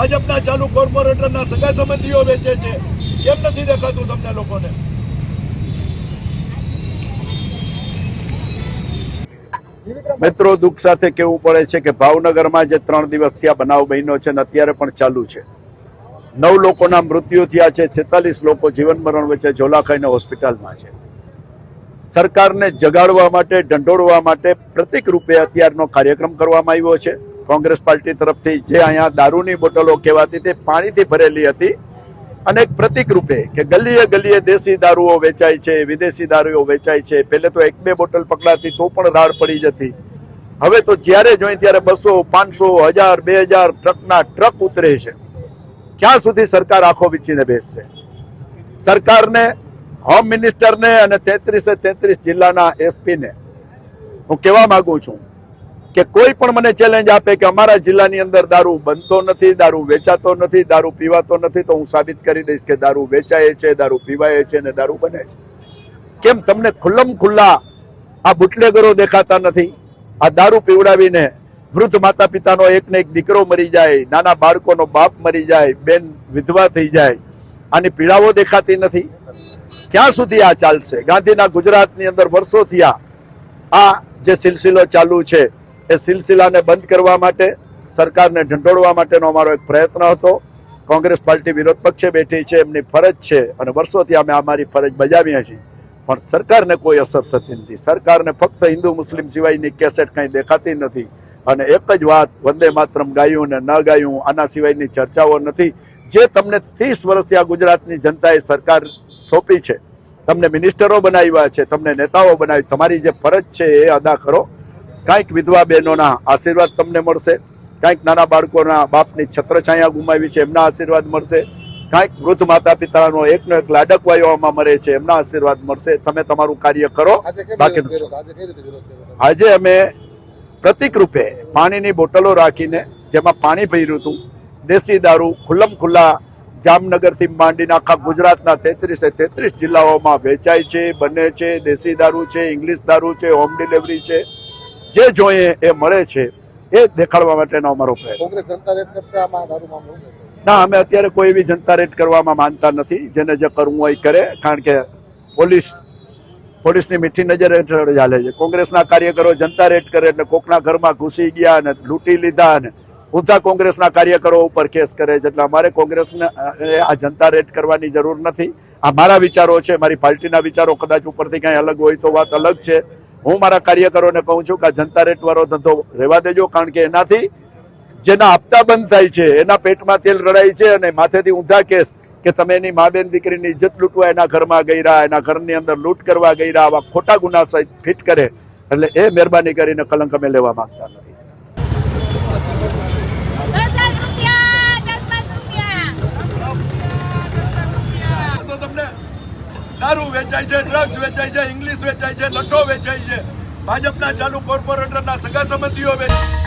ભાજપના ચાલુ કોર્પોરેટરના સગા સંબંધીઓ વેચે છે. કેમ નથી દેખાતું તમને લોકોને? મિત્રો, દુઃખ સાથે કહેવું પડે છે કે ભાવનગરમાં જે 3 દિવસથી આ બનાવ બન્યો છે ને અત્યારે પણ ચાલુ છે, 9 લોકોના મૃત્યુ થયા છે, 46 લોકો જીવન મરણ વચ્ચે ઝોલા ખાઈને હોસ્પિટલમાં છે. સરકારને જગાડવા માટે, ઢંઢોળવા માટે પ્રતિક રૂપે અત્યારનો કાર્યક્રમ કરવામાં આવ્યો છે. કોંગ્રેસ પાર્ટી તરફથી જે અહીંયા દારૂની બોટલો કહેવાતી તે પાણીથી ભરેલી હતી અને એક પ્રતિક રૂપે કે ગલીએ ગલીએ દેશી દારૂઓ વેચાય છે, વિદેશી દારૂઓ વેચાય છે. પહેલે તો 1-2 બોટલ પકડાતી તો પણ રાડ પડી જતી. હવે તો જ્યારે જોઈ ત્યારે 200, 500, 1000, 2000 ટ્રકના ટ્રક ઉતરે છે. ક્યાં સુધી સરકાર આંખો વીંચીને બેસશે? સરકારને, હોમ મિનિસ્ટરને અને 33 જિલ્લાના એસપીને હું કહેવા માંગુ છું કે કોઈ પણ મને ચેલેન્જ આપે કે અમારા જિલ્લાની અંદર દારૂ બનતો નથી, દારૂ વેચાતો નથી, દારૂ પીવાતો નથી, તો હું સાબિત કરી દઈશ કે દારૂ વેચાય છે, દારૂ પીવાય છે અને દારૂ બને છે. કેમ તમને ખુલ્લમ ખુલ્લા આ બુટલેગરો દેખાતા નથી? આ દારૂ પીવડાવીને વૃદ્ધ માતા પિતાનો એકને એક દીકરો મરી જાય, નાના બાળકોનો બાપ મરી જાય, બેન વિધવા થઈ જાય, આની પીડાઓ દેખાતી નથી? ક્યાં સુધી આ ચાલશે? ગાંધીના ગુજરાતની અંદર વર્ષો થયા આ જે સિલસિલો ચાલુ છે એ સિલસિલાને બંધ કરવા માટે, સરકારને ઢંઢોળવા માટેનો અમારો એક પ્રયત્ન હતો. કોંગ્રેસ પાર્ટી વિરોધ પક્ષે બેઠી છે, એમની ફરજ છે અને વર્ષોથી અમે અમારી ફરજ બજાવીએ છીએ, પણ સરકારને કોઈ અસર થતી નથી. સરકારને ફક્ત હિન્દુ મુસ્લિમ સિવાયની કેસેટ કંઈ દેખાતી નથી અને એક જ વાત, વંદે માતરમ ગાયું ને ન ગાયું, આના સિવાયની ચર્ચાઓ નથી. જે તમને 30 વર્ષથી આ ગુજરાતની જનતાએ સરકાર સોંપી છે, તમને મિનિસ્ટરો બનાવ્યા છે, તમને નેતાઓ બનાવી, તમારી જે ફરજ છે એ અદા કરો. કાંઈક વિધવા બહેનોના આશીર્વાદ તમને મળશે, કાંઈક નાના બાળકોના બાપની છત્રછાયા ગુમાવી છે એમના આશીર્વાદ મળશે, કાંઈક વૃદ્ધ માતા પિતાનો એકનો એક લાડક વયોમાં મરે છે એમના આશીર્વાદ મળશે. તમે તમારું કાર્ય કરો. આજે અમે પ્રતિક રૂપે પાણીની બોટલો રાખીને જેમાં પાણી ભર્યું હતું, દેશી દારૂ ખુલ્લમ ખુલ્લા જામનગરથી માંડીને આખા ગુજરાતના 33 જિલ્લાઓમાં વેચાય છે, બને છે. દેશી દારૂ છે, ઇંગ્લિશ દારૂ છે, હોમ ડિલિવરી છે, જે જોઈએ એ મળે છે, એ દેખાડવા માટેનો અમારો પ્રયત્ન. કોંગ્રેસ જનતા રેડ કરશે આમાં દારૂ મામલો? ના, અમે અત્યારે કોઈ એવી જનતા રેડ કરવામાં માનતા નથી. જેને જે કરવું હોય કરે, કારણ કે પોલીસની મીઠી નજર હેઠળ ચાલે છે. કોંગ્રેસના કાર્યકરો જનતા રેડ કરે એટલે કોકના ઘરમાં ઘૂસી ગયા અને લૂંટી લીધા અને ઊંધા કોંગ્રેસના કાર્યકરો ઉપર કેસ કરે છે. એટલે અમારે કોંગ્રેસને આ જનતા રેડ કરવાની જરૂર નથી. આ મારા વિચારો છે, મારી પાર્ટીના વિચારો કદાચ ઉપરથી કાંઈ અલગ હોય તો વાત અલગ છે. હું મારા કાર્યકરોને કહું છું કે આ જનતા રેડ વાળો ધંધો રહેવા દેજો, કારણ કે એનાથી જેના હપ્તા બંધ થાય છે, એના પેટમાં તેલ રડાય છે અને માથેથી ઊંધા કેસ કે તમે એની મા બેન દીકરીની ઇજ્જત લૂંટવા એના ઘરમાં ગઈ, એના ઘરની અંદર લૂંટ કરવા ગઈ, આવા ખોટા ગુના સહિત ફિટ કરે. એટલે એ મહેરબાની કરીને કલંક અમે લેવા માંગતા નથી. દારૂ વેચાય છે, ડ્રગ્સ વેચાય છે, ઇંગ્લિશ વેચાય છે, લઠ્ઠો વેચાય છે, ભાજપના ચાલુ કોર્પોરેટરના સગા સંબંધીઓ વેચાય છે.